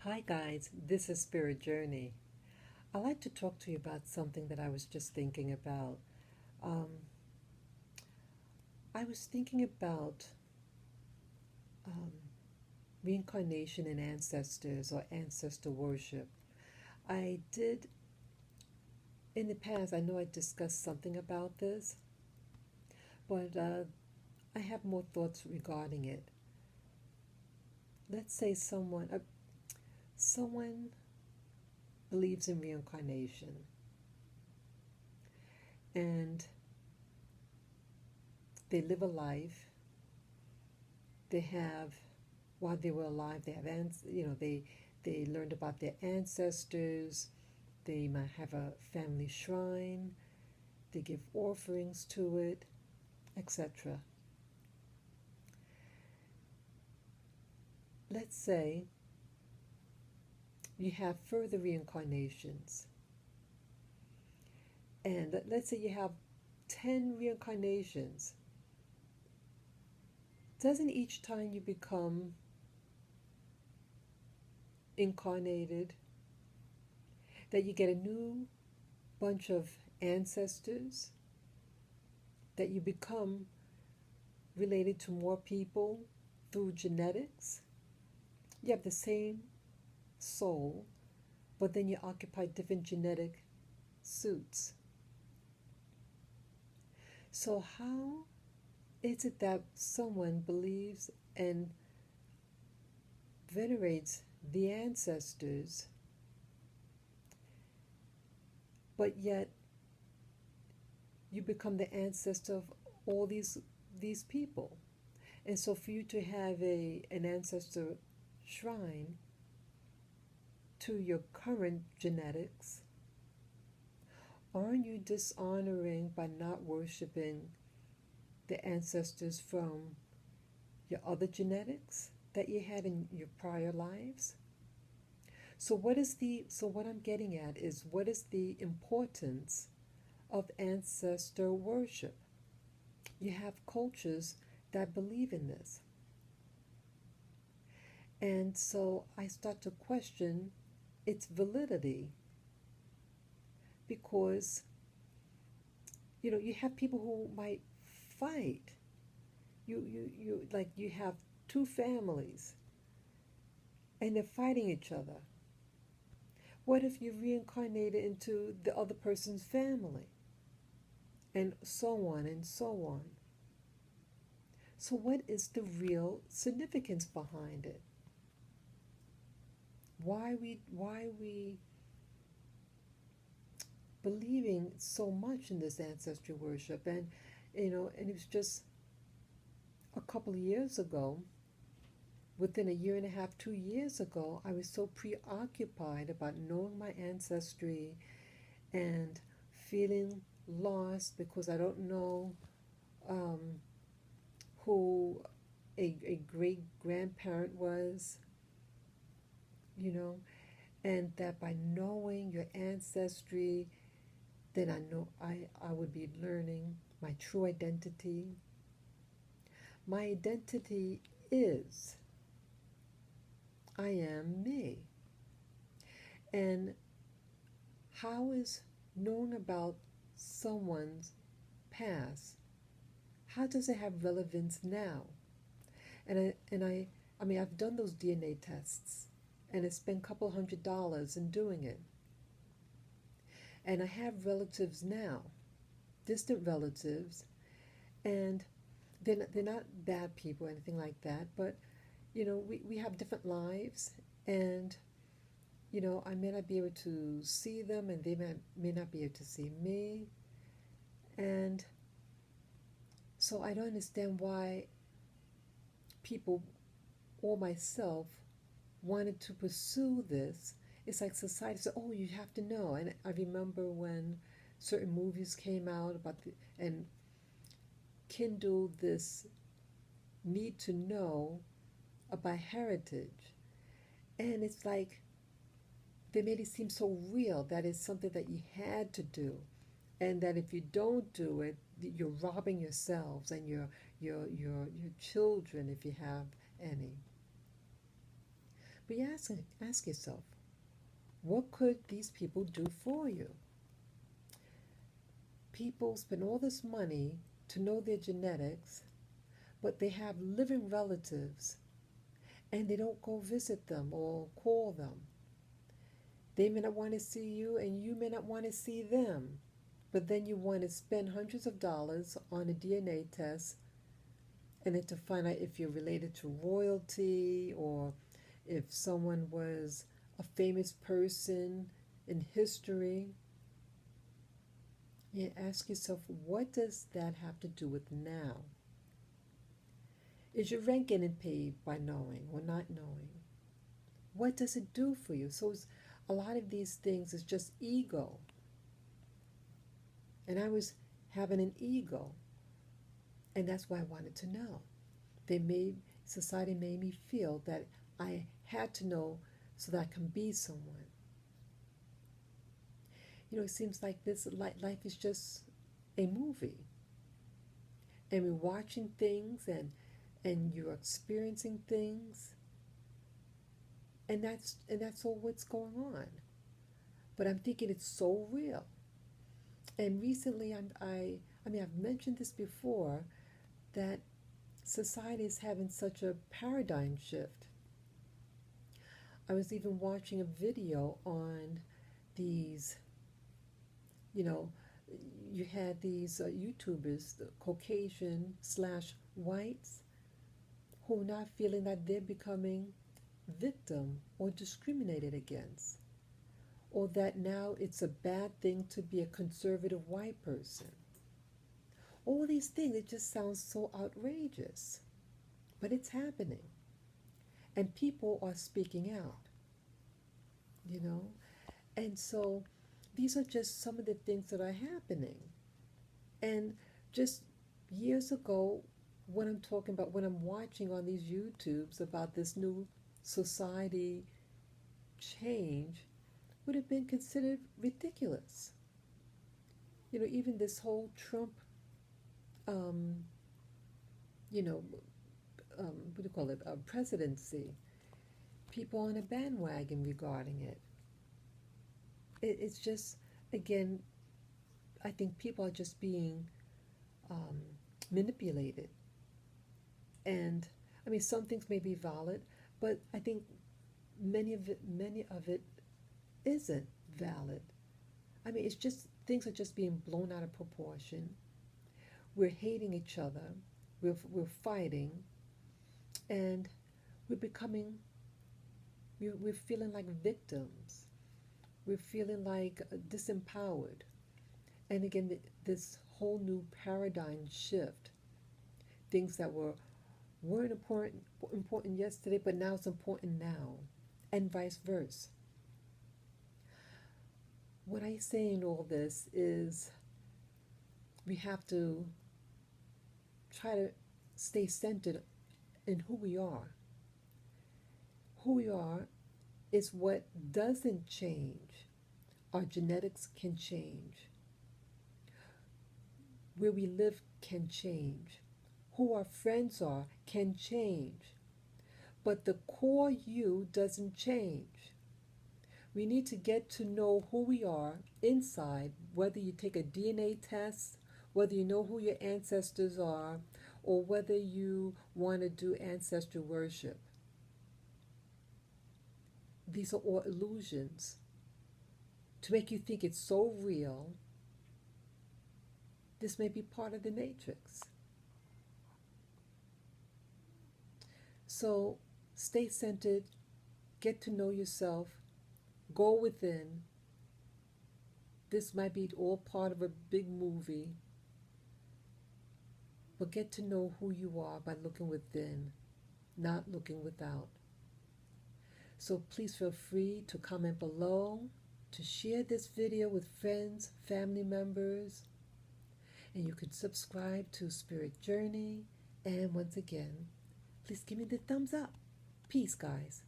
Hi, guys, this is Spirit Journey. I'd like to talk to you about something that I was just thinking about. Um, I was thinking about um, reincarnation and ancestors or ancestor worship. I did, in the past, I know I discussed something about this, but I have more thoughts regarding it. Let's say someone believes in reincarnation and they live a life. They have while they were alive, they have they learned about their ancestors. They might have a family shrine. They give offerings to it, etc. Let's say you have further reincarnations, and let's say you have 10 reincarnations. Doesn't each time you become incarnated that you get a new bunch of ancestors, that you become related to more people through genetics? You have the same soul, but then you occupy different genetic suits. So, how is it that someone believes and venerates the ancestors, but yet you become the ancestor of all these people? And so, for you to have an ancestor shrine to your current genetics, aren't you dishonoring by not worshiping the ancestors from your other genetics that you had in your prior lives? So what I'm getting at is, what is the importance of ancestor worship? You have cultures that believe in this. And so I start to question its validity, because you have people who might fight. You like, you have two families and they're fighting each other. What if you reincarnated into the other person's family? And so on and so on. So, what is the real significance behind it? Why we believing so much in this ancestry worship? And it was just a couple of years ago, within a year and a half, 2 years ago, I was so preoccupied about knowing my ancestry and feeling lost because I don't know um, who a great grandparent was, you know, and that by knowing your ancestry, then I know I would be learning my true identity. My identity is I am me. And how is knowing about someone's past, how does it have relevance now? I mean, I've done those DNA tests, and I spent a couple $100 in doing it. And I have relatives now, distant relatives, and they're not bad people or anything like that, but we have different lives, and I may not be able to see them, and they may not be able to see me. And so I don't understand why people or myself wanted to pursue this. It's like society said, "Oh, you have to know." And I remember when certain movies came out about and kindled this need to know about heritage. And it's like they made it seem so real that it's something that you had to do, and that if you don't do it, you're robbing yourselves and your children, if you have any. But you ask yourself, what could these people do for you? People spend all this money to know their genetics, but they have living relatives and they don't go visit them or call them. They may not want to see you and you may not want to see them, but then you want to spend hundreds of dollars on a DNA test and then to find out if you're related to royalty or if someone was a famous person in history. You ask yourself, what does that have to do with now? Is your rent getting paid by knowing or not knowing? What does it do for you? So a lot of these things is just ego. And I was having an ego. And that's why I wanted to know. Society made me feel that I had to know so that I can be someone. You know, it seems like this life is just a movie. And we're watching things and you're experiencing things. And that's all what's going on. But I'm thinking it's so real. And recently I've mentioned this before, that society is having such a paradigm shift. I was even watching a video on these, you had these YouTubers, the Caucasian/whites, who are not feeling that they're becoming victim or discriminated against, or that now it's a bad thing to be a conservative white person. All these things, it just sounds so outrageous, but it's happening. And people are speaking out, And so these are just some of the things that are happening. And just years ago, when I'm talking about, when I'm watching on these YouTubes about this new society change, would have been considered ridiculous. Even this whole Trump, what do you call it, presidency, people on a bandwagon regarding it. It's just, again, I think people are just being manipulated. And I mean, some things may be valid, but I think many of it isn't valid. I mean, it's just, things are just being blown out of proportion. We're hating each other. We're fighting, and we're feeling like victims. We're feeling like disempowered. And again, this whole new paradigm shift, things that weren't important yesterday, but now it's important now, and vice versa. What I say in all this is we have to try to stay centered in who we are. Who we are is what doesn't change. Our genetics can change. Where we live can change. Who our friends are can change. But the core you doesn't change. We need to get to know who we are inside, whether you take a DNA test, whether you know who your ancestors are, or whether you want to do ancestor worship. These are all illusions to make you think it's so real. This may be part of the matrix. So stay centered, get to know yourself, go within. This might be all part of a big movie, but get to know who you are by looking within, not looking without. So please feel free to comment below, to share this video with friends, family members, and you can subscribe to Spirit Journey. And once again, please give me the thumbs up. Peace, guys.